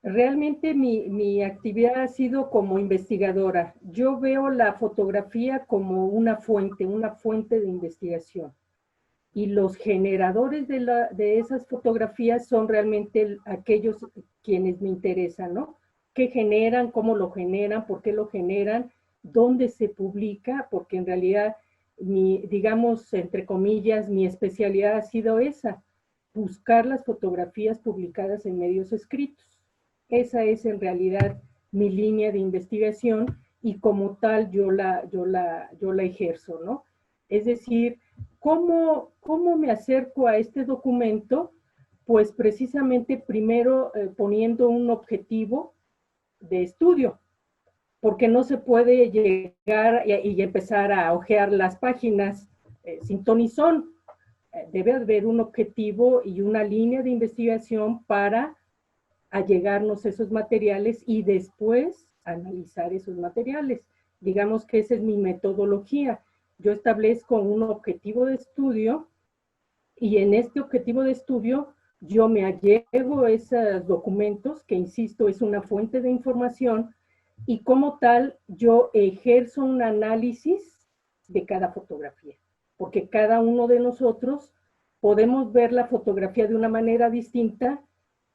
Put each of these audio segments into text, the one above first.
Realmente mi actividad ha sido como investigadora. Yo veo la fotografía como una fuente de investigación. Y los generadores de esas fotografías son realmente aquellos quienes me interesan, ¿no? ¿Qué generan? ¿Cómo lo generan? ¿Por qué lo generan? ¿Dónde se publica? Porque en realidad, digamos, entre comillas, mi especialidad ha sido esa, buscar las fotografías publicadas en medios escritos. Esa es en realidad mi línea de investigación y como tal yo la ejerzo, ¿no? Es decir, ¿cómo me acerco a este documento? Pues precisamente primero poniendo un objetivo de estudio, porque no se puede llegar y empezar a hojear las páginas sin ton y son. Debe haber un objetivo y una línea de investigación para allegarnos esos materiales y después analizar esos materiales. Digamos que esa es mi metodología. Yo establezco un objetivo de estudio y en este objetivo de estudio yo me allego a esos documentos, que insisto, es una fuente de información, y como tal yo ejerzo un análisis de cada fotografía, porque cada uno de nosotros podemos ver la fotografía de una manera distinta,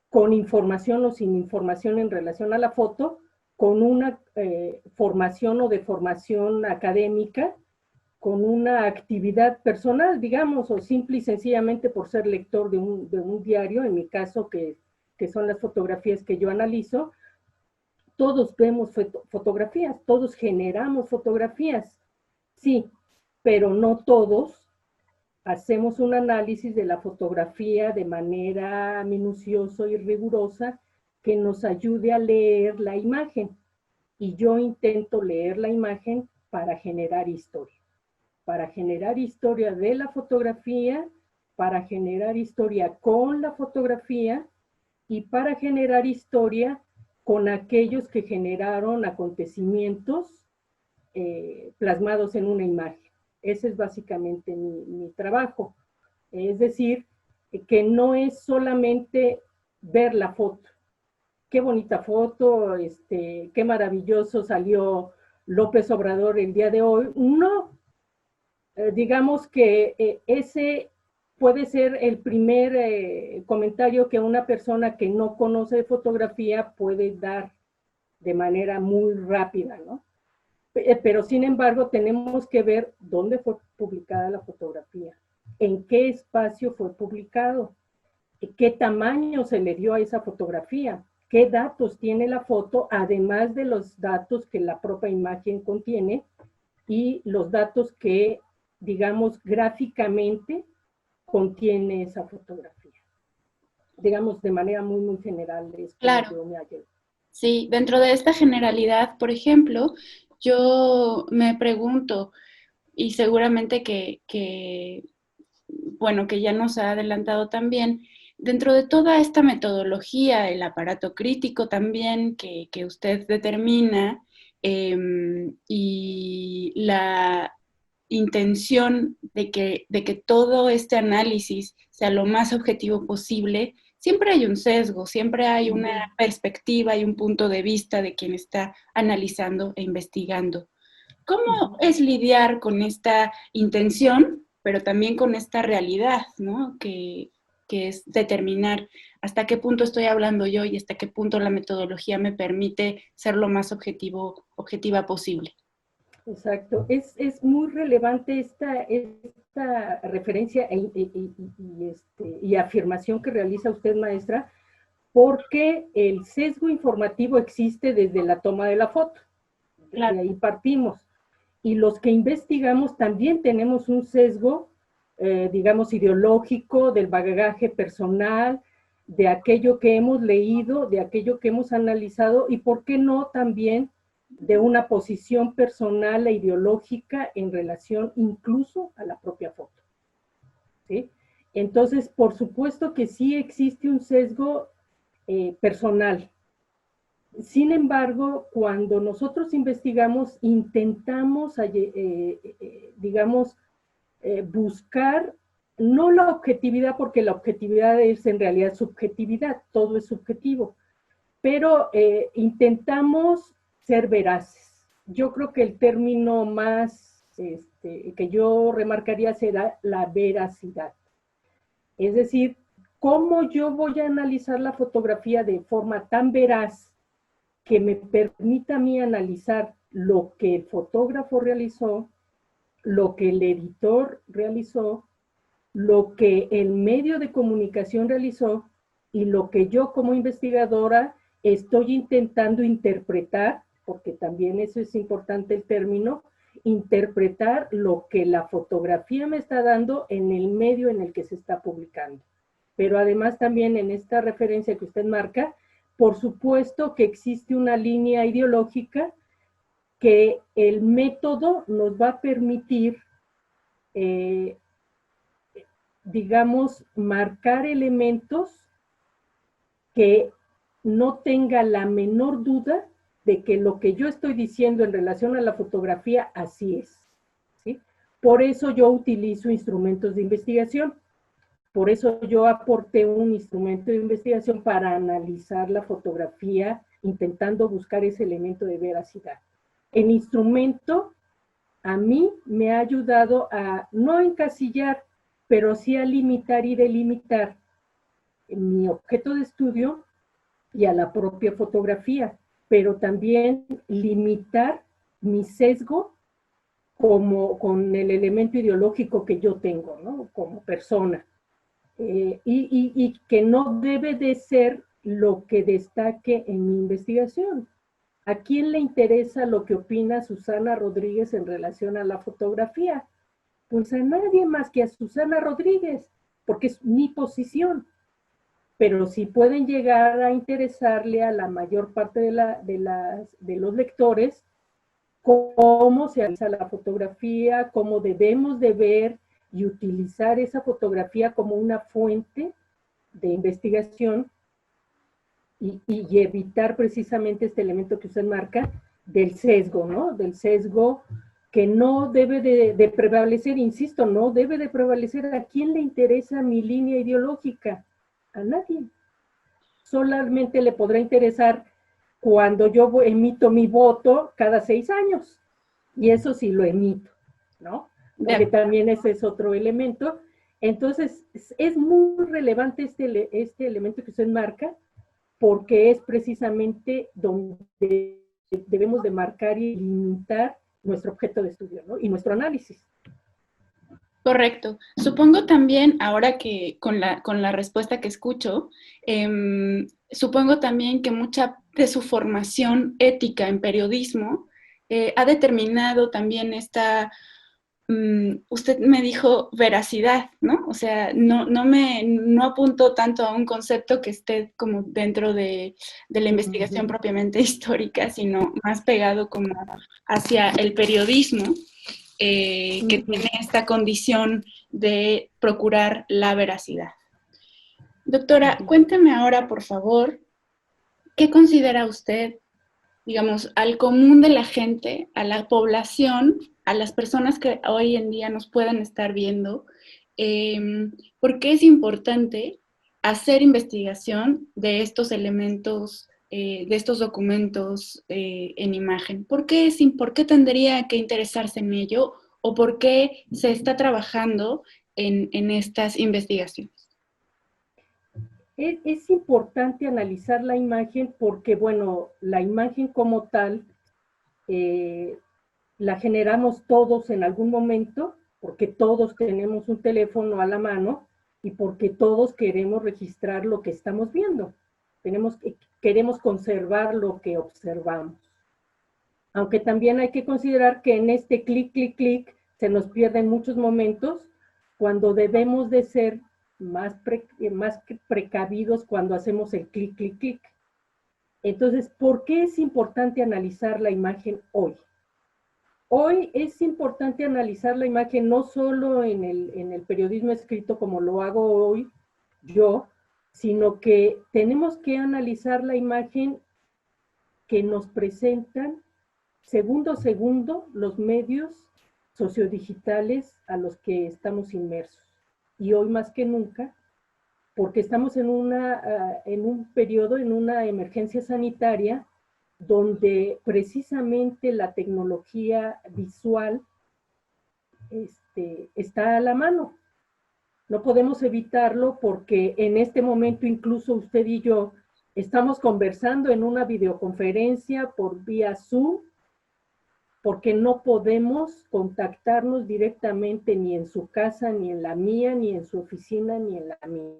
con información o sin información en relación a la foto, con una formación o deformación académica, con una actividad personal, digamos, o simple y sencillamente por ser lector de un diario, en mi caso, que son las fotografías que yo analizo. Todos vemos fotografías, todos generamos fotografías, sí, pero no todos hacemos un análisis de la fotografía de manera minuciosa y rigurosa que nos ayude a leer la imagen. Y yo intento leer la imagen para generar historia de la fotografía, para generar historia con la fotografía y para generar historia con aquellos que generaron acontecimientos plasmados en una imagen. Ese es básicamente mi trabajo. Es decir, que no es solamente ver la foto. Qué bonita foto, qué maravilloso salió López Obrador el día de hoy. No, digamos que ese puede ser el primer comentario que una persona que no conoce de fotografía puede dar de manera muy rápida, ¿no? Pero sin embargo tenemos que ver dónde fue publicada la fotografía, en qué espacio fue publicado, qué tamaño se le dio a esa fotografía, qué datos tiene la foto, además de los datos que la propia imagen contiene y los datos que, digamos, gráficamente contiene esa fotografía. Digamos, de manera muy, muy general es como Claro, yo me hallo. sí, dentro de esta generalidad, por ejemplo, yo me pregunto, y seguramente bueno, que ya nos ha adelantado también, dentro de toda esta metodología, el aparato crítico también que usted determina, y la intención de que todo este análisis sea lo más objetivo posible, siempre hay un sesgo, siempre hay una perspectiva y un punto de vista de quien está analizando e investigando. ¿Cómo es lidiar con esta intención, pero también con esta realidad, ¿no? Que es determinar hasta qué punto estoy hablando yo y hasta qué punto la metodología me permite ser lo más objetiva posible? Exacto. Es muy relevante esta referencia y afirmación que realiza usted, maestra, porque el sesgo informativo existe desde la toma de la foto. De Claro. ahí partimos. Y los que investigamos también tenemos un sesgo, digamos, ideológico, del bagaje personal, de aquello que hemos leído, de aquello que hemos analizado y, ¿por qué no, también de una posición personal e ideológica en relación incluso a la propia foto? ¿Sí? Entonces, por supuesto que sí existe un sesgo personal. Sin embargo, cuando nosotros investigamos, intentamos, digamos, buscar no la objetividad, porque la objetividad es en realidad subjetividad, todo es subjetivo, pero intentamos ser veraces. Yo creo que el término más que yo remarcaría será la veracidad. Es decir, cómo yo voy a analizar la fotografía de forma tan veraz que me permita a mí analizar lo que el fotógrafo realizó, lo que el editor realizó, lo que el medio de comunicación realizó y lo que yo como investigadora estoy intentando interpretar, porque también eso es importante el término, interpretar lo que la fotografía me está dando en el medio en el que se está publicando. Pero además también en esta referencia que usted marca, por supuesto que existe una línea ideológica que el método nos va a permitir, digamos, marcar elementos que no tenga la menor duda de que lo que yo estoy diciendo en relación a la fotografía así es, ¿sí? Por eso yo utilizo instrumentos de investigación. Por eso yo aporté un instrumento de investigación para analizar la fotografía, intentando buscar ese elemento de veracidad. El instrumento a mí me ha ayudado a no encasillar, pero sí a limitar y delimitar mi objeto de estudio y a la propia fotografía, pero también limitar mi sesgo con el elemento ideológico que yo tengo, ¿no? Como persona. Y que no debe de ser lo que destaque en mi investigación. ¿A quién le interesa lo que opina Susana Rodríguez en relación a la fotografía? Pues a nadie más que a Susana Rodríguez, porque es mi posición. Pero sí pueden llegar a interesarle a la mayor parte de los lectores cómo se realiza la fotografía, cómo debemos de ver y utilizar esa fotografía como una fuente de investigación y evitar precisamente este elemento que usted marca del sesgo, ¿no? Del sesgo que no debe de prevalecer, insisto, no debe de prevalecer. ¿A quién le interesa mi línea ideológica? A nadie. Solamente le podrá interesar cuando yo emito mi voto cada 6 años. Y eso sí lo emito, ¿no? Porque también ese es otro elemento. Entonces, es muy relevante este elemento que usted marca, porque es precisamente donde debemos de marcar y limitar nuestro objeto de estudio, ¿no? Y nuestro análisis. Correcto. Supongo también, ahora que con la respuesta que escucho, supongo también que mucha de su formación ética en periodismo ha determinado también esta, usted me dijo veracidad, ¿no? O sea, no apunto tanto a un concepto que esté como dentro de la investigación propiamente histórica, sino más pegado como hacia el periodismo. Que tiene esta condición de procurar la veracidad. Doctora, cuénteme ahora, por favor, ¿qué considera usted, digamos, al común de la gente, a la población, a las personas que hoy en día nos pueden estar viendo, por qué es importante hacer investigación de estos elementos, de estos documentos en imagen? ¿Por qué tendría que interesarse en ello o por qué se está trabajando en estas investigaciones? Es importante analizar la imagen porque, bueno, la imagen como tal la generamos todos en algún momento, porque todos tenemos un teléfono a la mano y porque todos queremos registrar lo que estamos viendo. Queremos conservar lo que observamos. Aunque también hay que considerar que en este clic, clic, clic, se nos pierden muchos momentos cuando debemos de ser más precavidos cuando hacemos el clic, clic, clic. Entonces, ¿por qué es importante analizar la imagen hoy? Hoy es importante analizar la imagen no solo en el periodismo escrito como lo hago hoy yo, sino que tenemos que analizar la imagen que nos presentan segundo a segundo los medios sociodigitales a los que estamos inmersos. Y hoy más que nunca, porque estamos en un periodo, en una emergencia sanitaria, donde precisamente la tecnología visual está a la mano. No podemos evitarlo porque en este momento incluso usted y yo estamos conversando en una videoconferencia por vía Zoom, porque no podemos contactarnos directamente ni en su casa, ni en la mía, ni en su oficina, ni en la mía,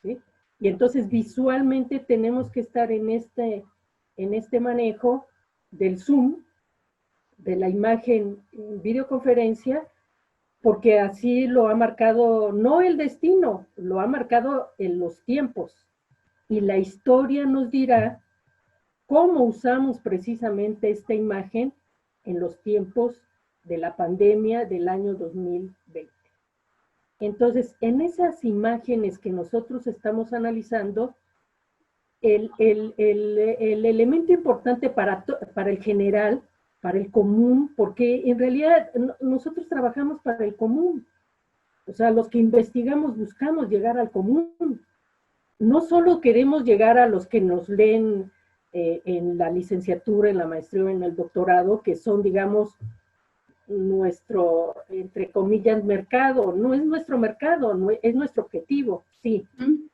¿sí? Y entonces visualmente tenemos que estar en este manejo del Zoom, de la imagen en videoconferencia, porque así lo ha marcado, no el destino, lo ha marcado en los tiempos. Y la historia nos dirá cómo usamos precisamente esta imagen en los tiempos de la pandemia del año 2020. Entonces, en esas imágenes que nosotros estamos analizando, el elemento importante para el general, para el común, porque en realidad nosotros trabajamos para el común. O sea, los que investigamos buscamos llegar al común. No solo queremos llegar a los que nos leen en la licenciatura, en la maestría o en el doctorado, que son, digamos, nuestro, entre comillas, mercado. No es nuestro mercado, no es nuestro objetivo, sí.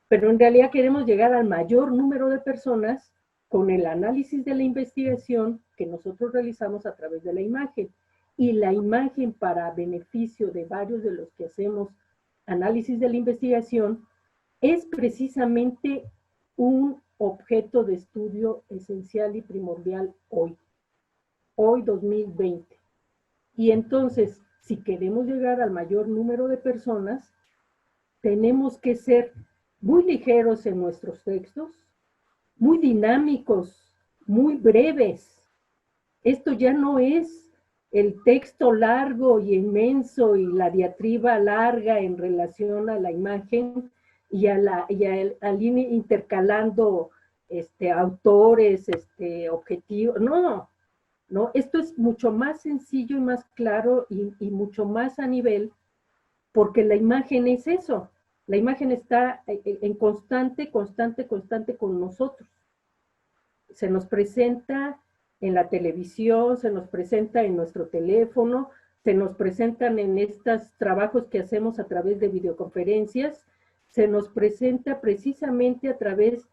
Pero en realidad queremos llegar al mayor número de personas con el análisis de la investigación que nosotros realizamos a través de la imagen. Y la imagen, para beneficio de varios de los que hacemos análisis de la investigación, es precisamente un objeto de estudio esencial y primordial hoy 2020. Y entonces, si queremos llegar al mayor número de personas, tenemos que ser muy ligeros en nuestros textos, muy dinámicos, muy breves. Esto ya no es el texto largo y inmenso y la diatriba larga en relación a la imagen y al ir intercalando autores, objetivos. No, esto es mucho más sencillo y más claro y mucho más a nivel, porque la imagen es eso. La imagen está en constante con nosotros. Se nos presenta en la televisión, se nos presenta en nuestro teléfono, se nos presentan en estos trabajos que hacemos a través de videoconferencias, se nos presenta precisamente a través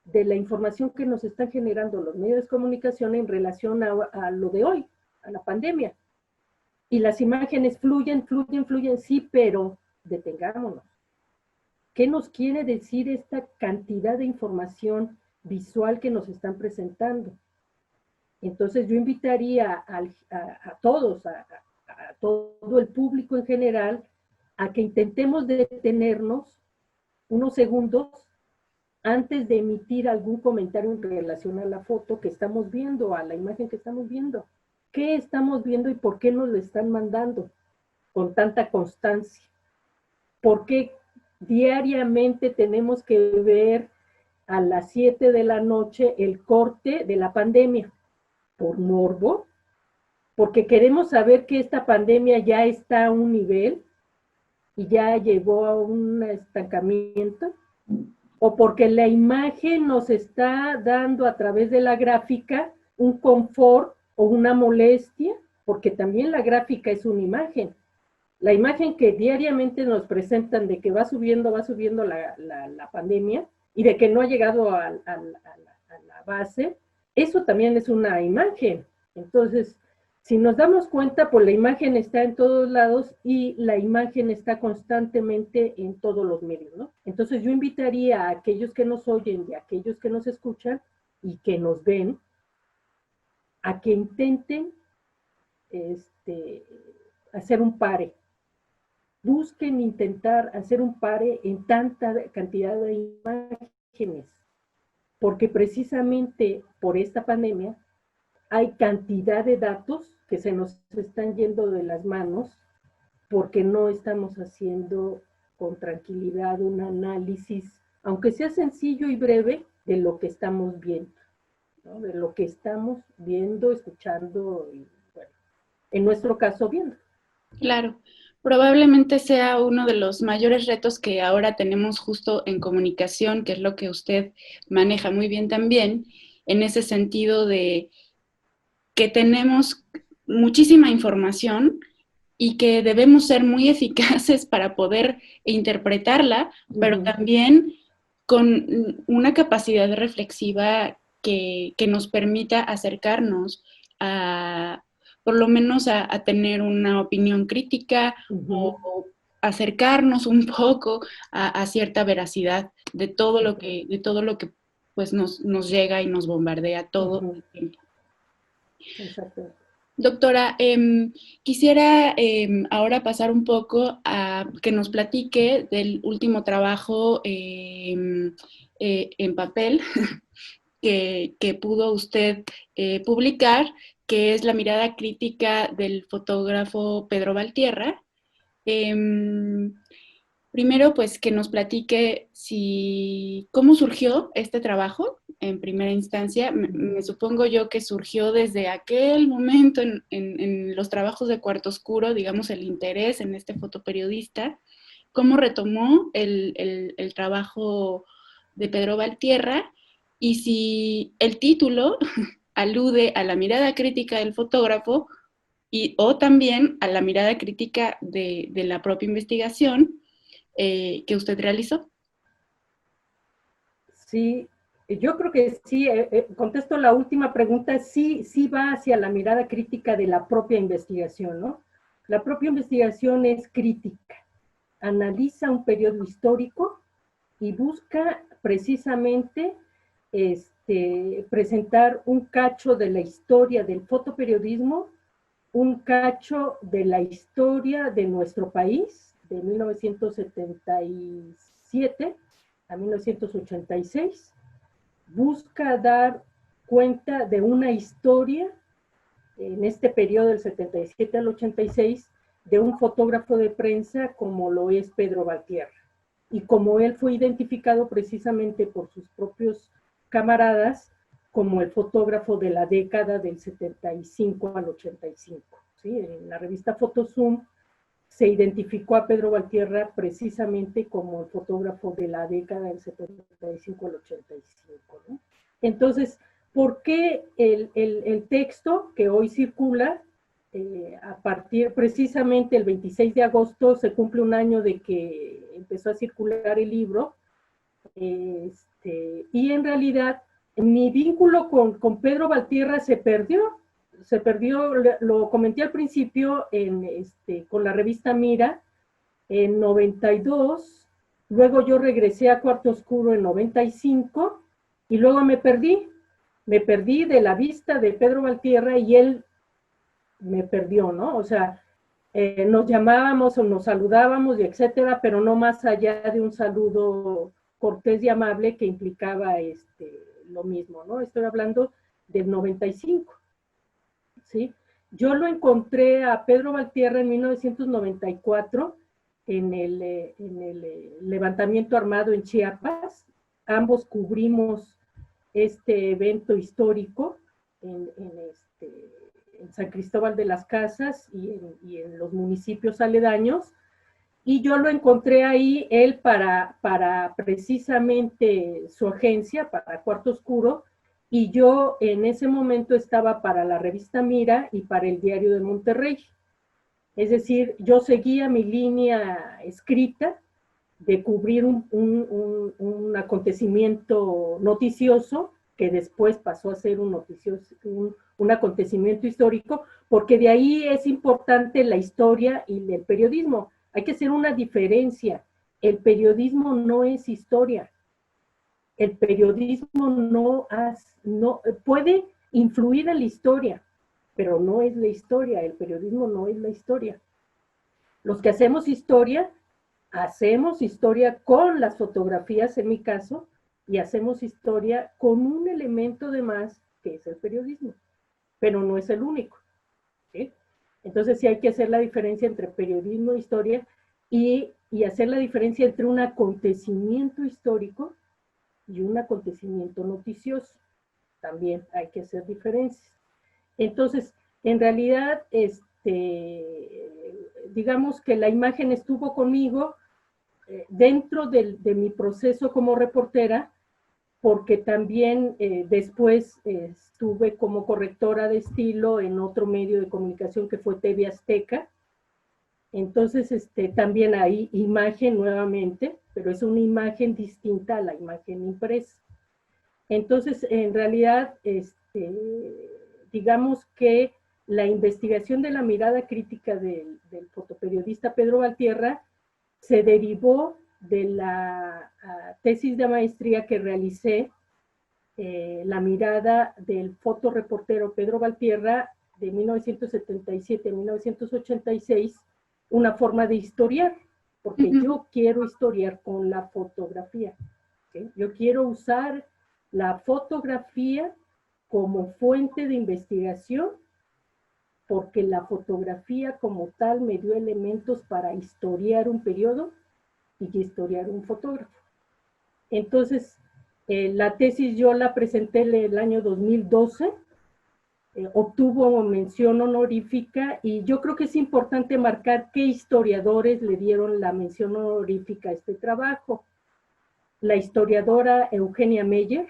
de la información que nos están generando los medios de comunicación en relación a lo de hoy, a la pandemia. Y las imágenes fluyen, sí, pero detengámonos. ¿Qué nos quiere decir esta cantidad de información visual que nos están presentando? Entonces yo invitaría a todos, a todo el público en general, a que intentemos detenernos unos segundos antes de emitir algún comentario en relación a la foto que estamos viendo, a la imagen que estamos viendo. ¿Qué estamos viendo y por qué nos lo están mandando con tanta constancia? ¿Por qué diariamente tenemos que ver a las 7 de la noche el corte de la pandemia? ¿Por morbo? ¿Porque queremos saber que esta pandemia ya está a un nivel y ya llegó a un estancamiento? ¿O porque la imagen nos está dando a través de la gráfica un confort o una molestia? Porque también la gráfica es una imagen. La imagen que diariamente nos presentan de que va subiendo la pandemia y de que no ha llegado a la base, eso también es una imagen. Entonces, si nos damos cuenta, pues la imagen está en todos lados y la imagen está constantemente en todos los medios, ¿no? Entonces yo invitaría a aquellos que nos oyen y a aquellos que nos escuchan y que nos ven a que intenten hacer un pare. Busquen intentar hacer un pare en tanta cantidad de imágenes, porque precisamente por esta pandemia hay cantidad de datos que se nos están yendo de las manos porque no estamos haciendo con tranquilidad un análisis, aunque sea sencillo y breve, de lo que estamos viendo, ¿no? De lo que estamos viendo, escuchando y, bueno, en nuestro caso, viendo. Claro, Probablemente sea uno de los mayores retos que ahora tenemos justo en comunicación, que es lo que usted maneja muy bien también, en ese sentido de que tenemos muchísima información y que debemos ser muy eficaces para poder interpretarla, pero también con una capacidad reflexiva que nos permita acercarnos a, por lo menos a tener una opinión crítica o acercarnos un poco a cierta veracidad de todo lo que pues nos llega y nos bombardea todo el tiempo. Exacto. Doctora, quisiera ahora pasar un poco a que nos platique del último trabajo en papel que pudo usted publicar, que es La mirada crítica del fotógrafo Pedro Valtierra. Em, Primero, pues que nos platique cómo surgió este trabajo en primera instancia. Me supongo yo que surgió desde aquel momento en los trabajos de Cuarto Oscuro, digamos, el interés en este fotoperiodista. Cómo retomó el trabajo de Pedro Valtierra y si el título alude a la mirada crítica del fotógrafo o también a la mirada crítica de la propia investigación que usted realizó. Sí, yo creo que sí, contesto la última pregunta, sí, sí va hacia la mirada crítica de la propia investigación, ¿no? La propia investigación es crítica, analiza un periodo histórico y busca precisamente presentar un cacho de la historia del fotoperiodismo, un cacho de la historia de nuestro país, de 1977 a 1986, busca dar cuenta de una historia en este periodo del 77 al 86 de un fotógrafo de prensa como lo es Pedro Valtierra. Y como él fue identificado precisamente por sus propios camaradas como el fotógrafo de la década del 75 al 85. ¿Sí? En la revista Fotozoom se identificó a Pedro Valtierra precisamente como el fotógrafo de la década del 75 al 85. ¿No? Entonces, ¿por qué el texto que hoy circula, a partir precisamente el 26 de agosto se cumple un año de que empezó a circular el libro, y en realidad mi vínculo con Pedro Valtierra se perdió, lo comenté al principio con la revista Mira en 92, luego yo regresé a Cuarto Oscuro en 95 y luego me perdí de la vista de Pedro Valtierra y él me perdió, ¿no? O sea, nos llamábamos o nos saludábamos y etcétera, pero no más allá de un saludo cortés y amable que implicaba lo mismo, ¿no? Estoy hablando del 95, ¿sí? Yo lo encontré a Pedro Valtierra en 1994 en el levantamiento armado en Chiapas. Ambos cubrimos este evento histórico en San Cristóbal de las Casas y en los municipios aledaños. Y yo lo encontré ahí, él para precisamente su agencia, para Cuarto Oscuro, y yo en ese momento estaba para la revista Mira y para el Diario de Monterrey. Es decir, yo seguía mi línea escrita de cubrir un acontecimiento noticioso que después pasó a ser un acontecimiento histórico, porque de ahí es importante la historia y el periodismo. Hay que hacer una diferencia. El periodismo no es historia. El periodismo no puede influir en la historia, pero no es la historia. El periodismo no es la historia. Los que hacemos historia con las fotografías, en mi caso, y hacemos historia con un elemento de más, que es el periodismo, pero no es el único. ¿Sí? Entonces sí hay que hacer la diferencia entre periodismo e historia y hacer la diferencia entre un acontecimiento histórico y un acontecimiento noticioso. También hay que hacer diferencias. Entonces, en realidad, digamos que la imagen estuvo conmigo dentro de mi proceso como reportera, porque también después estuve como correctora de estilo en otro medio de comunicación que fue TV Azteca. Entonces, también hay imagen nuevamente, pero es una imagen distinta a la imagen impresa. Entonces, en realidad, digamos que la investigación de la mirada crítica del fotoperiodista Pedro Valtierra se derivó de la tesis de maestría que realicé, la mirada del fotoreportero Pedro Valtierra de 1977 a 1986, una forma de historiar, porque yo quiero historiar con la fotografía. ¿Sí? Yo quiero usar la fotografía como fuente de investigación, porque la fotografía como tal me dio elementos para historiar un periodo y historiar un fotógrafo. Entonces, la tesis yo la presenté el año 2012, obtuvo mención honorífica, y yo creo que es importante marcar qué historiadores le dieron la mención honorífica a este trabajo. La historiadora Eugenia Meyer,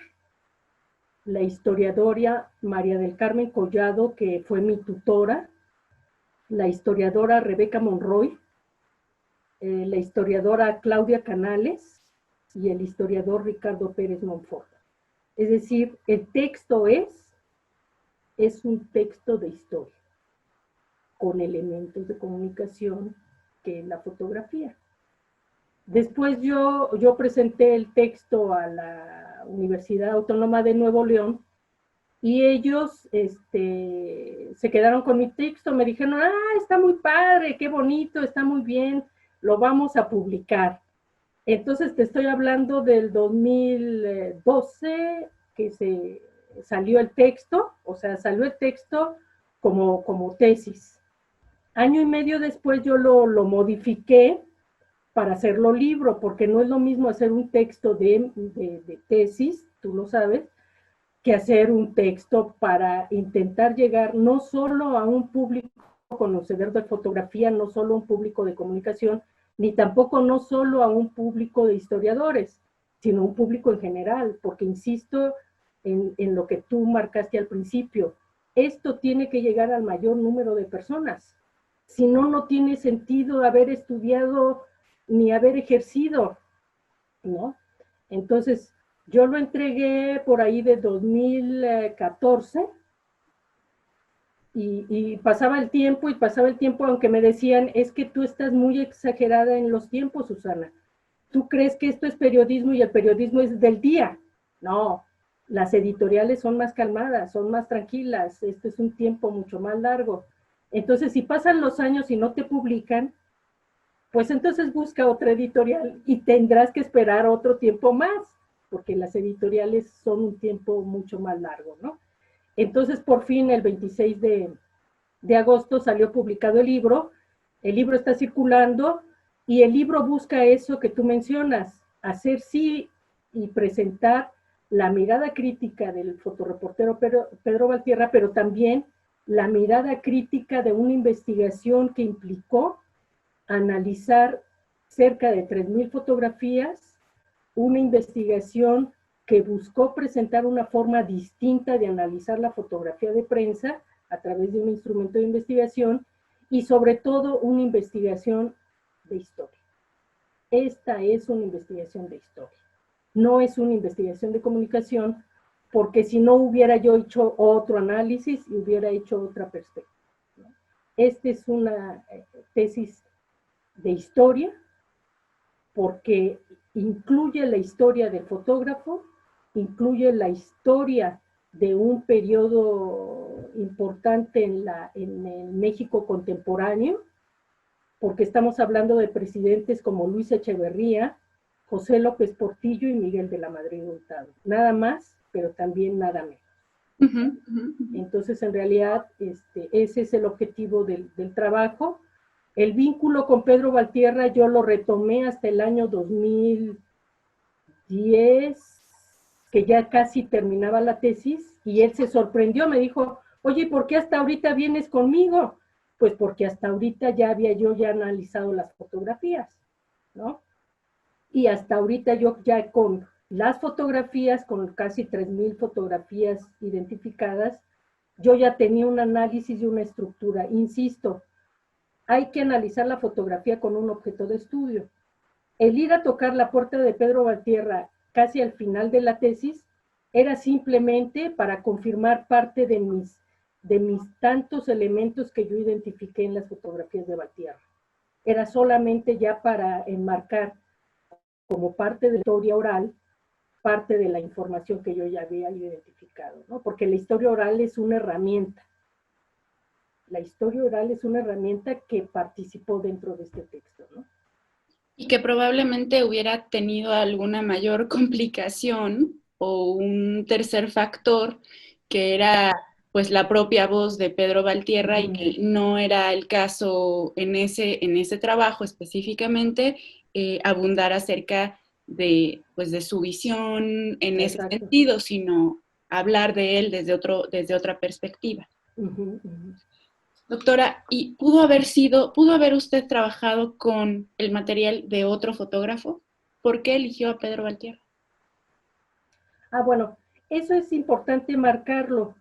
la historiadora María del Carmen Collado, que fue mi tutora, la historiadora Rebeca Monroy, la historiadora Claudia Canales y el historiador Ricardo Pérez Monfort. Es decir, el texto es un texto de historia, con elementos de comunicación que la fotografía. Después yo presenté el texto a la Universidad Autónoma de Nuevo León, y ellos se quedaron con mi texto, me dijeron, está muy padre, qué bonito, está muy bien, lo vamos a publicar. Entonces te estoy hablando del 2012 que salió el texto, o sea, salió el texto como tesis. Año y medio después yo lo modifiqué para hacerlo libro, porque no es lo mismo hacer un texto de tesis, tú lo sabes, que hacer un texto para intentar llegar no solo a un público conocedor de fotografía, no solo a un público de comunicación, ni tampoco no solo a un público de historiadores, sino un público en general, porque insisto en lo que tú marcaste al principio, esto tiene que llegar al mayor número de personas, si no, no tiene sentido haber estudiado ni haber ejercido, ¿no? Entonces, yo lo entregué por ahí de 2014 y pasaba el tiempo, aunque me decían, es que tú estás muy exagerada en los tiempos, Susana. ¿Tú crees que esto es periodismo y el periodismo es del día? No, las editoriales son más calmadas, son más tranquilas, esto es un tiempo mucho más largo. Entonces, si pasan los años y no te publican, pues entonces busca otra editorial y tendrás que esperar otro tiempo más, porque las editoriales son un tiempo mucho más largo, ¿no? Entonces, por fin, el 26 de agosto salió publicado el libro está circulando, y el libro busca eso que tú mencionas, hacer sí y presentar la mirada crítica del fotoreportero Pedro Valtierra, pero también la mirada crítica de una investigación que implicó analizar cerca de 3,000 fotografías, una investigación que buscó presentar una forma distinta de analizar la fotografía de prensa a través de un instrumento de investigación, y sobre todo una investigación de historia. Esta es una investigación de historia, no es una investigación de comunicación, porque si no hubiera yo hecho otro análisis y hubiera hecho otra perspectiva. Esta es una tesis de historia, porque incluye la historia del fotógrafo, incluye la historia de un periodo importante en el México contemporáneo, porque estamos hablando de presidentes como Luis Echeverría, José López Portillo y Miguel de la Madrid Hurtado. Nada más, pero también nada menos. Entonces, en realidad, ese es el objetivo del trabajo. El vínculo con Pedro Valtierra yo lo retomé hasta el año 2010, que ya casi terminaba la tesis, y él se sorprendió, me dijo, oye, ¿por qué hasta ahorita vienes conmigo? Pues porque hasta ahorita ya había yo ya analizado las fotografías, ¿no? Y hasta ahorita yo ya con las fotografías, con casi 3,000 fotografías identificadas, yo ya tenía un análisis y una estructura. Insisto, hay que analizar la fotografía con un objeto de estudio. El ir a tocar la puerta de Pedro Valtierra casi al final de la tesis era simplemente para confirmar parte de mis tantos elementos que yo identifiqué en las fotografías de Valtierra. Era solamente ya para enmarcar como parte de la historia oral, parte de la información que yo ya había identificado, ¿no? Porque la historia oral es una herramienta. La historia oral es una herramienta que participó dentro de este texto, ¿no? Y que probablemente hubiera tenido alguna mayor complicación o un tercer factor que era pues la propia voz de Pedro Valtierra y que no era el caso en ese trabajo específicamente, abundar acerca de, pues, de su visión en ese sentido, sino hablar de él desde otra perspectiva. Doctora, ¿y pudo haber usted trabajado con el material de otro fotógrafo? ¿Por qué eligió a Pedro Valtierra? Bueno, eso es importante marcarlo.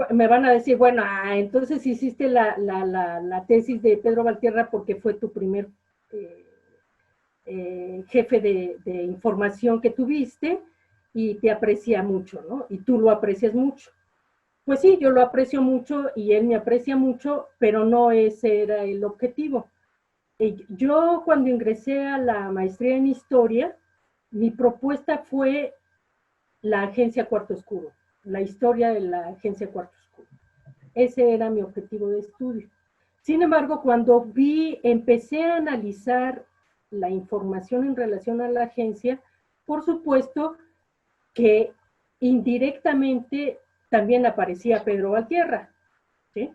Me van a decir, bueno, entonces hiciste la tesis de Pedro Valtierra porque fue tu primer jefe de información que tuviste y te aprecia mucho, ¿no? Y tú lo aprecias mucho. Pues sí, yo lo aprecio mucho y él me aprecia mucho, pero no ese era el objetivo. Yo cuando ingresé a la maestría en historia, mi propuesta fue la agencia Cuarto Oscuro, la historia de la agencia Cuarto Oscuro. Ese era mi objetivo de estudio. Sin embargo, cuando empecé a analizar la información en relación a la agencia, por supuesto que indirectamente también aparecía Pedro Valtierra, ¿sí?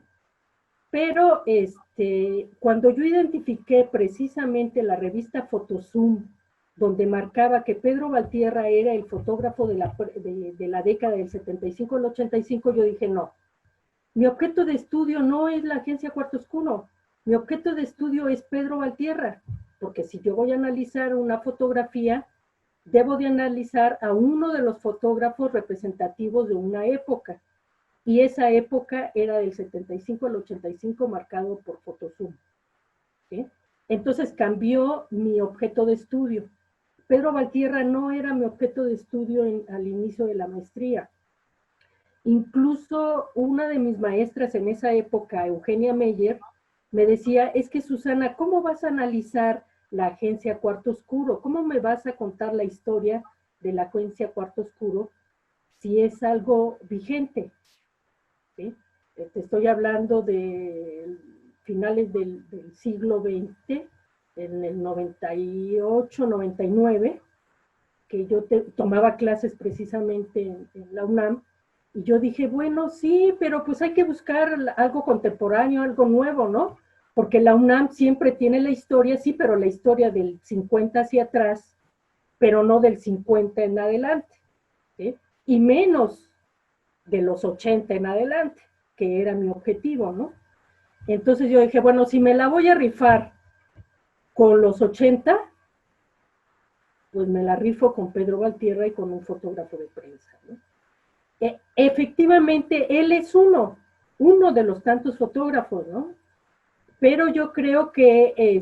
Pero cuando yo identifiqué precisamente la revista Fotozoom, donde marcaba que Pedro Valtierra era el fotógrafo de la década del 75 al 85, yo dije, no, mi objeto de estudio no es la agencia Cuarto Oscuro, mi objeto de estudio es Pedro Valtierra, porque si yo voy a analizar una fotografía, debo de analizar a uno de los fotógrafos representativos de una época, y esa época era del 75 al 85 marcado por Fotozoom, ¿sí? Entonces cambió mi objeto de estudio. Pedro Valtierra no era mi objeto de estudio al inicio de la maestría. Incluso una de mis maestras en esa época, Eugenia Meyer, me decía, es que Susana, ¿cómo vas a analizar la agencia Cuarto Oscuro? ¿Cómo me vas a contar la historia de la agencia Cuarto Oscuro si es algo vigente? ¿Sí? Te estoy hablando de finales del siglo XX, en el 98, 99, que yo tomaba clases precisamente en la UNAM, y yo dije, bueno, sí, pero pues hay que buscar algo contemporáneo, algo nuevo, ¿no? Porque la UNAM siempre tiene la historia, sí, pero la historia del 50 hacia atrás, pero no del 50 en adelante, ¿sí? Y menos de los 80 en adelante, que era mi objetivo, ¿no? Entonces yo dije, bueno, si me la voy a rifar con los 80, pues me la rifo con Pedro Valtierra y con un fotógrafo de prensa, ¿no? Efectivamente, él es uno de los tantos fotógrafos, ¿no? Pero yo creo que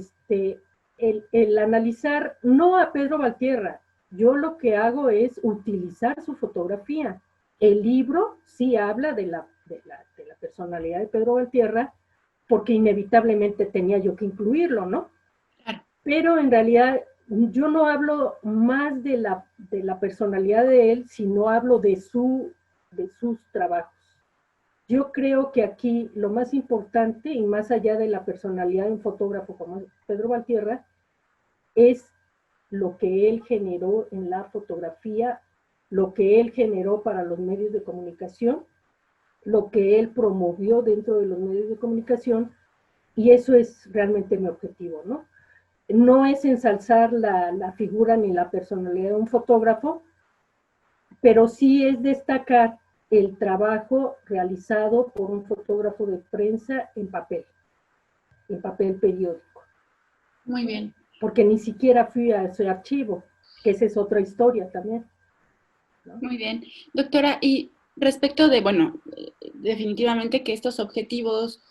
el analizar no a Pedro Valtierra, yo lo que hago es utilizar su fotografía. El libro sí habla de la personalidad de Pedro Valtierra, porque inevitablemente tenía yo que incluirlo, ¿no? Pero en realidad yo no hablo más de la personalidad de él, sino hablo de sus trabajos. Yo creo que aquí lo más importante, y más allá de la personalidad de un fotógrafo como Pedro Valtierra, es lo que él generó en la fotografía, lo que él generó para los medios de comunicación, lo que él promovió dentro de los medios de comunicación, y eso es realmente mi objetivo, ¿no? No es ensalzar la figura ni la personalidad de un fotógrafo, pero sí es destacar el trabajo realizado por un fotógrafo de prensa en papel. en papel periódico. Muy bien. Porque ni siquiera fui a ese archivo, que esa es otra historia también, ¿no? Muy bien. Doctora, y respecto de, bueno, definitivamente que estos objetivos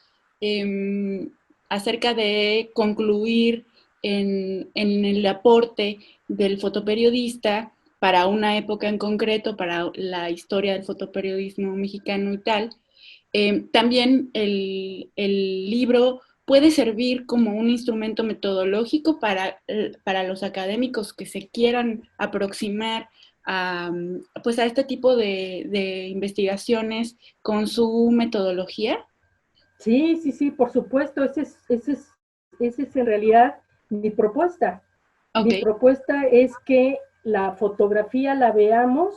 acerca de concluir en el aporte del fotoperiodista para una época en concreto, para la historia del fotoperiodismo mexicano y tal, también el libro puede servir como un instrumento metodológico para los académicos que se quieran aproximar a, pues a este tipo de investigaciones con su metodología. Sí, sí, sí, por supuesto, ese es en realidad mi propuesta. Mi Ok, propuesta es que la fotografía la veamos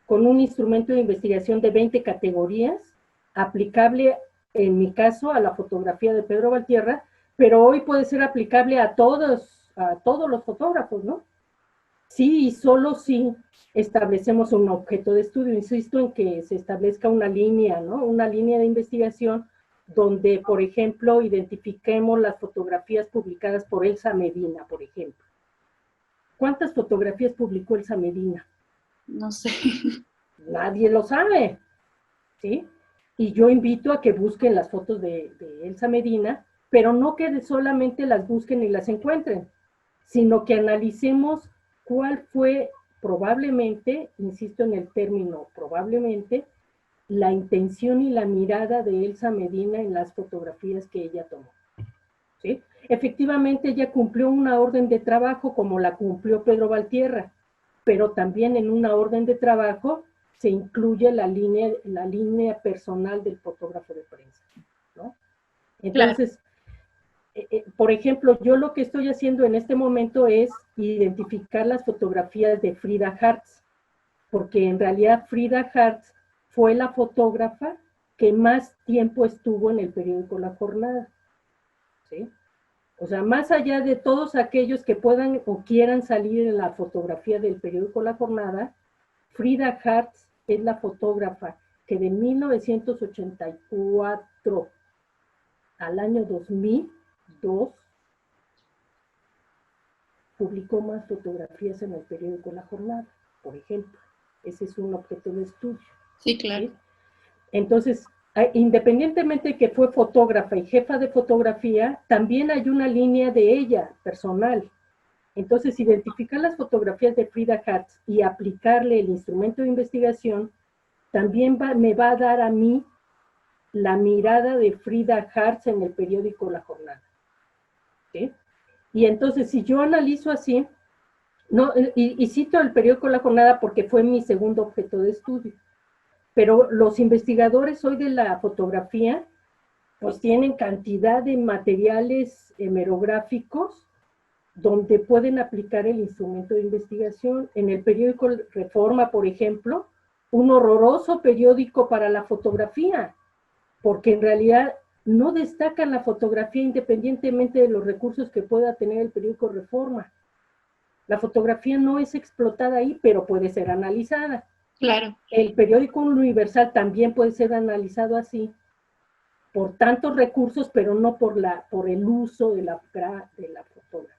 con un instrumento de investigación de 20 categorías, aplicable, en mi caso, a la fotografía de Pedro Valtierra, pero hoy puede ser aplicable a todos los fotógrafos, ¿no? Sí, y solo si establecemos un objeto de estudio. Insisto en que se establezca una línea, ¿no? Una línea de investigación donde, por ejemplo, identifiquemos las fotografías publicadas por Elsa Medina, por ejemplo. ¿Cuántas fotografías publicó Elsa Medina? no sé. Nadie lo sabe, ¿sí? Y yo invito a que busquen las fotos de Elsa Medina, pero no que solamente las busquen y las encuentren, sino que analicemos cuál fue probablemente, insisto en el término probablemente, la intención y la mirada de Elsa Medina en las fotografías que ella tomó, ¿sí? Efectivamente, ella cumplió una orden de trabajo como la cumplió Pedro Valtierra, pero también en una orden de trabajo se incluye la línea personal del fotógrafo de prensa, ¿no? Claro. Entonces, por ejemplo, yo lo que estoy haciendo en este momento es identificar las fotografías de Frida Hartz, porque en realidad Frida Hartz fue la fotógrafa que más tiempo estuvo en el periódico La Jornada, ¿sí? O sea, más allá de todos aquellos que puedan o quieran salir en la fotografía del periódico La Jornada, Frida Hartz es la fotógrafa que de 1984 al año 2002 publicó más fotografías en el periódico La Jornada, por ejemplo. Ese es un objeto de estudio. Sí, claro. ¿Sí? Entonces, independientemente de que fue fotógrafa y jefa de fotografía, también hay una línea de ella personal. Entonces, identificar las fotografías de Frida Hartz y aplicarle el instrumento de investigación también me va a dar a mí la mirada de Frida Hartz en el periódico La Jornada, ¿sí? Y entonces, si yo analizo así, no, y cito el periódico La Jornada porque fue mi segundo objeto de estudio, pero los investigadores hoy de la fotografía pues tienen cantidad de materiales hemerográficos donde pueden aplicar el instrumento de investigación. En el periódico Reforma, por ejemplo, un horroroso periódico para la fotografía, porque en realidad no destacan la fotografía independientemente de los recursos que pueda tener el periódico Reforma. La fotografía no es explotada ahí, pero puede ser analizada. Claro. El periódico Universal también puede ser analizado así, por tantos recursos, pero no por el uso de la fotografía.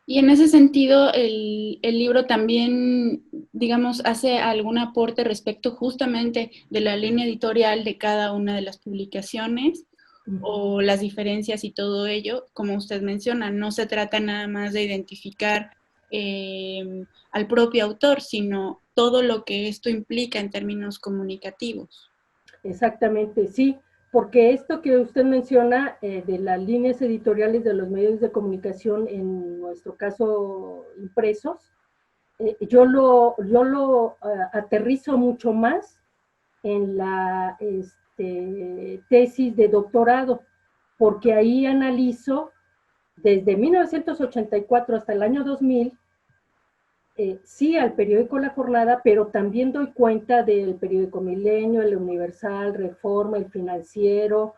Y en ese sentido, el libro también, digamos, hace algún aporte respecto justamente de la línea editorial de cada una de las publicaciones o las diferencias y todo ello. Como usted menciona, no se trata nada más de identificar al propio autor, sino todo lo que esto implica en términos comunicativos. Exactamente, sí, porque esto que usted menciona de las líneas editoriales de los medios de comunicación, en nuestro caso impresos, yo lo aterrizo mucho más en la tesis de doctorado, porque ahí analizo desde 1984 hasta el año 2000, sí al periódico La Jornada, pero también doy cuenta del periódico Milenio, el Universal, Reforma, el Financiero,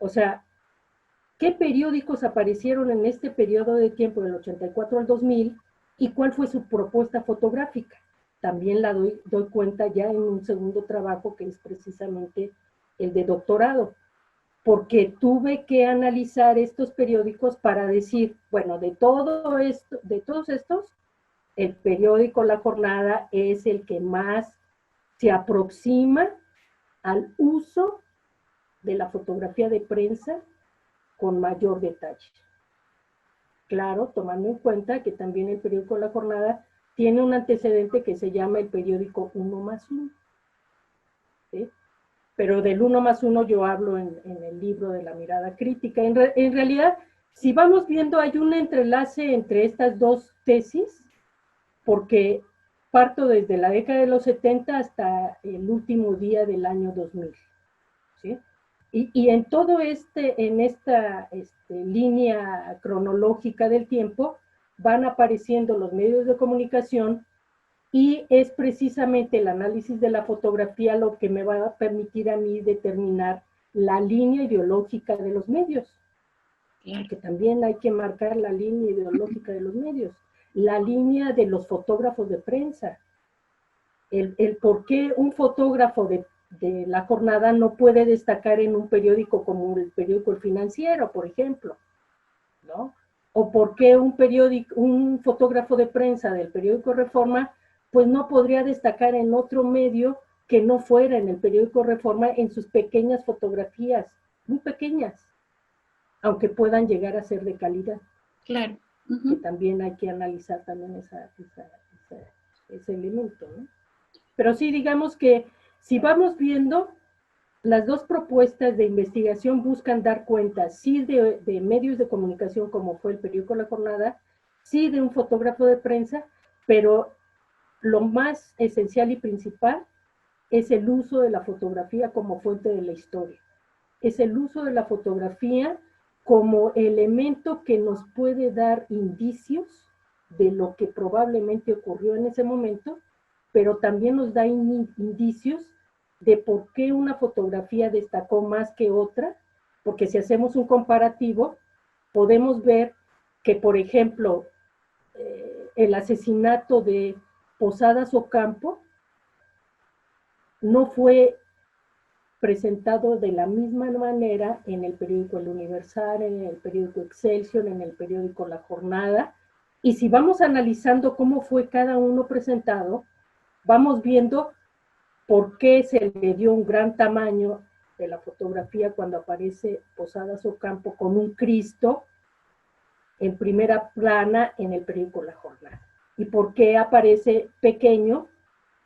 o sea, ¿qué periódicos aparecieron en este periodo de tiempo del 84 al 2000 y cuál fue su propuesta fotográfica? También la doy cuenta ya en un segundo trabajo que es precisamente el de doctorado. porque tuve que analizar estos periódicos para decir, bueno, de todo esto, de todos estos, el periódico La Jornada es el que más se aproxima al uso de la fotografía de prensa con mayor detalle. Claro, tomando en cuenta que también el periódico La Jornada tiene un antecedente que se llama el periódico 1+1. ¿Sí? Pero del 1+1 yo hablo en el libro de la mirada crítica. En realidad, si vamos viendo, hay un entrelace entre estas dos tesis, porque parto desde la década de los 70 hasta el último día del año 2000. ¿Sí? Y en todo en esta línea cronológica del tiempo, van apareciendo los medios de comunicación y es precisamente el análisis de la fotografía lo que me va a permitir a mí determinar la línea ideológica de los medios. Porque también hay que marcar la línea ideológica de los medios, la línea de los fotógrafos de prensa, el por qué un fotógrafo de La Jornada no puede destacar en un periódico como el periódico El Financiero, por ejemplo, ¿no? O por qué un fotógrafo de prensa del periódico Reforma, pues no podría destacar en otro medio que no fuera en el periódico Reforma en sus pequeñas fotografías, muy pequeñas, aunque puedan llegar a ser de calidad. Claro. Que también hay que analizar también ese elemento, ¿no? Pero sí, digamos que si vamos viendo, las dos propuestas de investigación buscan dar cuenta, sí de medios de comunicación como fue el periódico La Jornada, sí de un fotógrafo de prensa, pero lo más esencial y principal es el uso de la fotografía como fuente de la historia. Es el uso de la fotografía como elemento que nos puede dar indicios de lo que probablemente ocurrió en ese momento, pero también nos da indicios de por qué una fotografía destacó más que otra, porque si hacemos un comparativo, podemos ver que, por ejemplo, el asesinato de Posadas Ocampo no fue presentado de la misma manera en el periódico El Universal, en el periódico Excelsior, en el periódico La Jornada, y si vamos analizando cómo fue cada uno presentado, vamos viendo por qué se le dio un gran tamaño de la fotografía cuando aparece Posadas Ocampo con un Cristo en primera plana en el periódico La Jornada, y por qué aparece pequeño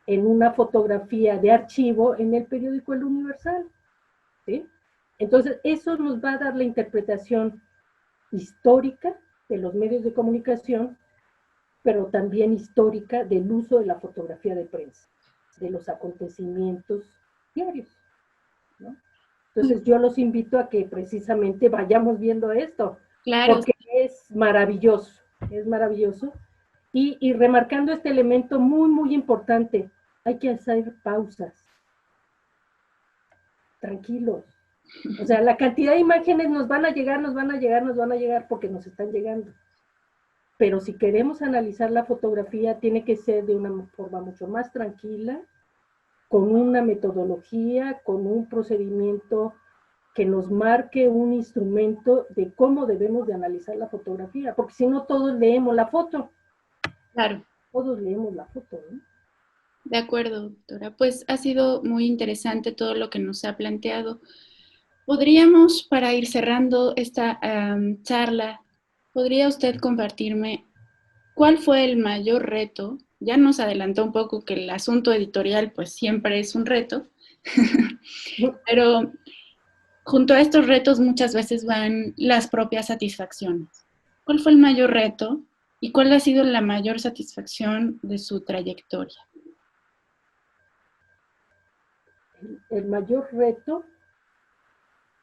en una fotografía de archivo en el periódico El Universal. ¿Sí? Entonces, eso nos va a dar la interpretación histórica de los medios de comunicación, pero también histórica del uso de la fotografía de prensa, de los acontecimientos diarios, ¿no? Entonces, yo los invito a que precisamente vayamos viendo esto, Claro. porque es maravilloso, es maravilloso. Y remarcando este elemento muy, muy importante, hay que hacer pausas. Tranquilos. O sea, la cantidad de imágenes nos van a llegar, nos van a llegar, nos van a llegar porque nos están llegando. Pero si queremos analizar la fotografía, tiene que ser de una forma mucho más tranquila, con una metodología, con un procedimiento que nos marque un instrumento de cómo debemos de analizar la fotografía, porque si no todos leemos la foto. Claro. Todos leemos la foto, ¿no? De acuerdo, doctora. Pues ha sido muy interesante todo lo que nos ha planteado. ¿Podríamos, para ir cerrando esta charla, podría usted compartirme cuál fue el mayor reto? Ya nos adelantó un poco que el asunto editorial pues siempre es un reto, pero junto a estos retos muchas veces van las propias satisfacciones. ¿Cuál fue el mayor reto y cuál ha sido la mayor satisfacción de su trayectoria? El mayor reto,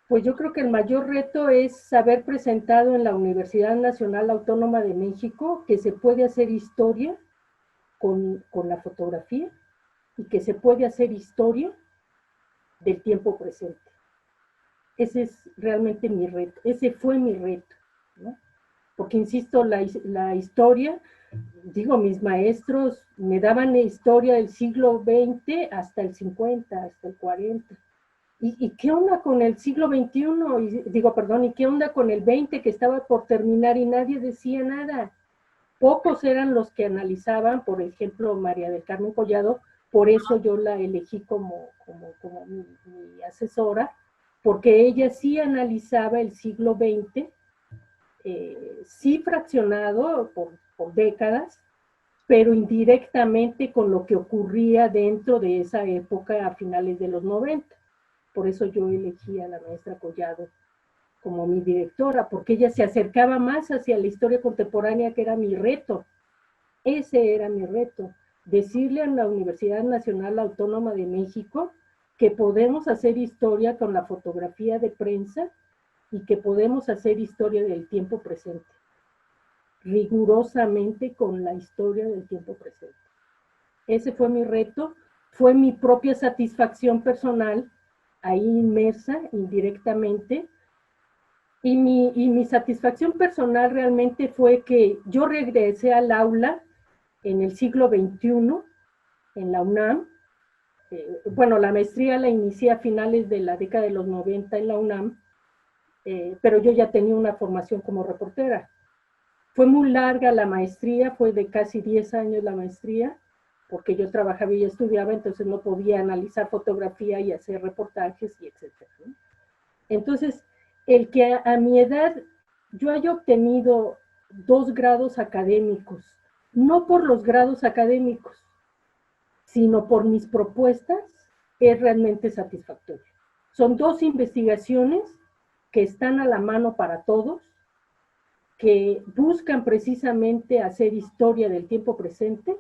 pues yo creo que el mayor reto es haber presentado en la Universidad Nacional Autónoma de México que se puede hacer historia con la fotografía y que se puede hacer historia del tiempo presente. Ese es realmente mi reto, ese fue mi reto, ¿no? Porque insisto, la historia, digo, mis maestros me daban la historia del siglo XX hasta el 50, hasta el 40. ¿Y qué onda con el siglo XXI? ¿Y qué onda con el XX que estaba por terminar y nadie decía nada? Pocos eran los que analizaban, por ejemplo, María del Carmen Collado, por eso yo la elegí como mi asesora, porque ella sí analizaba el siglo XX, sí fraccionado por décadas, pero indirectamente con lo que ocurría dentro de esa época a finales de los 90. Por eso yo elegí a la maestra Collado como mi directora, porque ella se acercaba más hacia la historia contemporánea, que era mi reto. Ese era mi reto, decirle a la Universidad Nacional Autónoma de México que podemos hacer historia con la fotografía de prensa y que podemos hacer historia del tiempo presente, rigurosamente con la historia del tiempo presente. Ese fue mi reto, fue mi propia satisfacción personal, ahí inmersa indirectamente, y mi satisfacción personal realmente fue que yo regresé al aula en el siglo XXI, en la UNAM. Bueno, la maestría la inicié a finales de la década de los 90 en la UNAM, pero yo ya tenía una formación como reportera. Fue muy larga la maestría, fue de casi 10 años la maestría, porque yo trabajaba y estudiaba, entonces no podía analizar fotografía y hacer reportajes y etcétera, ¿no? Entonces, el que a mi edad yo haya obtenido 2 grados académicos, no por los grados académicos, sino por mis propuestas, es realmente satisfactorio. Son 2 investigaciones que están a la mano para todos, que buscan precisamente hacer historia del tiempo presente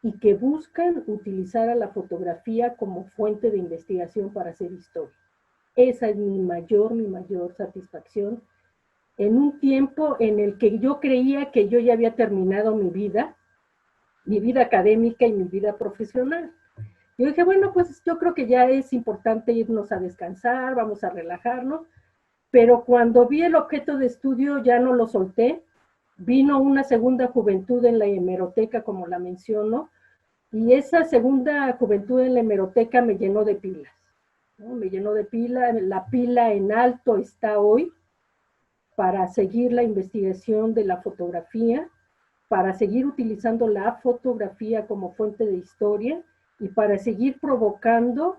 y que buscan utilizar a la fotografía como fuente de investigación para hacer historia. Esa es mi mayor satisfacción en un tiempo en el que yo creía que yo ya había terminado mi vida académica y mi vida profesional. Yo dije, bueno, pues yo creo que ya es importante irnos a descansar, vamos a relajarnos, pero cuando vi el objeto de estudio ya no lo solté, vino una segunda juventud en la hemeroteca, como la menciono, y esa segunda juventud en la hemeroteca me llenó de pilas, ¿no? Me llenó de pilas, la pila en alto está hoy para seguir la investigación de la fotografía, para seguir utilizando la fotografía como fuente de historia y para seguir provocando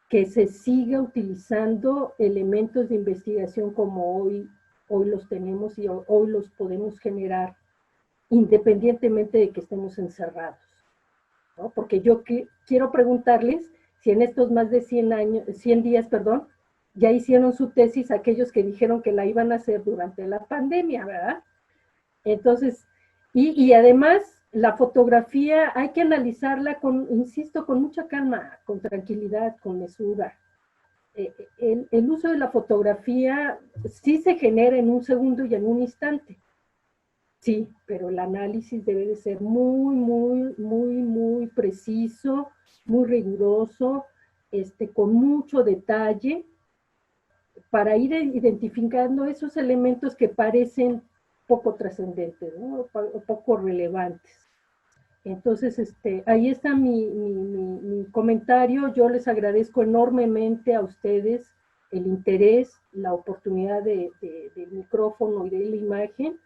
que se siga utilizando elementos de investigación como hoy los tenemos y hoy los podemos generar independientemente de que estemos encerrados, ¿no? Porque yo quiero preguntarles si en estos más de 100 días, ya hicieron su tesis aquellos que dijeron que la iban a hacer durante la pandemia, ¿verdad? Entonces, y además la fotografía hay que analizarla insisto, con mucha calma, con tranquilidad, con mesura. El uso de la fotografía sí se genera en un segundo y en un instante. Sí, pero el análisis debe de ser muy preciso, muy riguroso, con mucho detalle, para ir identificando esos elementos que parecen poco trascendentes, ¿no? Poco relevantes. Entonces, ahí está mi comentario. Yo les agradezco enormemente a ustedes el interés, la oportunidad del micrófono y de la imagen.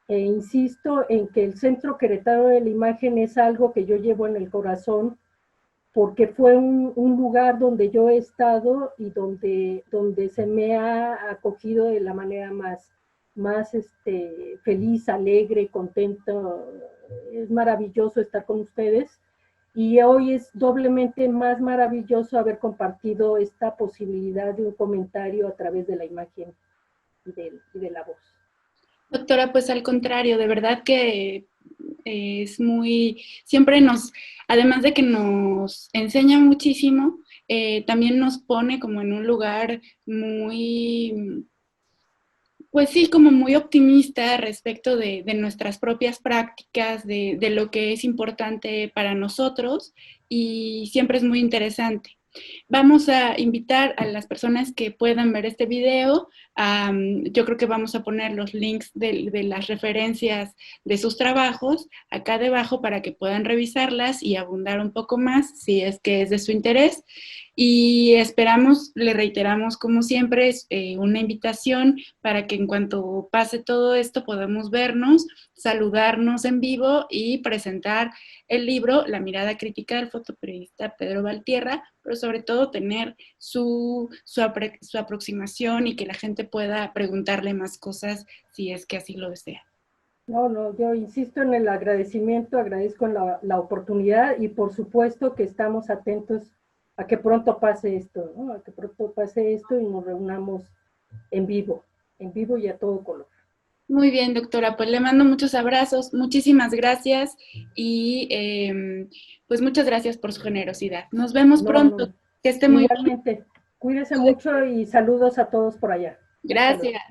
Insisto en que el Centro Queretano de la Imagen es algo que yo llevo en el corazón, porque fue un lugar donde yo he estado y donde se me ha acogido de la manera más feliz, alegre, contento. Es maravilloso estar con ustedes y hoy es doblemente más maravilloso haber compartido esta posibilidad de un comentario a través de la imagen y de la voz. Doctora, pues al contrario, de verdad que es siempre además de que nos enseña muchísimo, también nos pone como en un lugar pues sí, como muy optimista respecto de nuestras propias prácticas, de lo que es importante para nosotros y siempre es muy interesante. Vamos a invitar a las personas que puedan ver este video. Yo creo que vamos a poner los links de las referencias de sus trabajos acá debajo para que puedan revisarlas y abundar un poco más si es que es de su interés. Y esperamos, le reiteramos como siempre, es una invitación para que en cuanto pase todo esto podamos vernos, saludarnos en vivo y presentar el libro La mirada crítica del fotoperiodista Pedro Valtierra, pero sobre todo tener su aproximación y que la gente pueda preguntarle más cosas si es que así lo desea. No, yo insisto en el agradecimiento, agradezco la oportunidad y por supuesto que estamos atentos a que pronto pase esto, ¿no? A que pronto pase esto y nos reunamos en vivo y a todo color. Muy bien, doctora, pues le mando muchos abrazos, muchísimas gracias y pues muchas gracias por su generosidad. Nos vemos pronto, que esté muy bien. Igualmente, cuídese mucho y saludos a todos por allá. Gracias.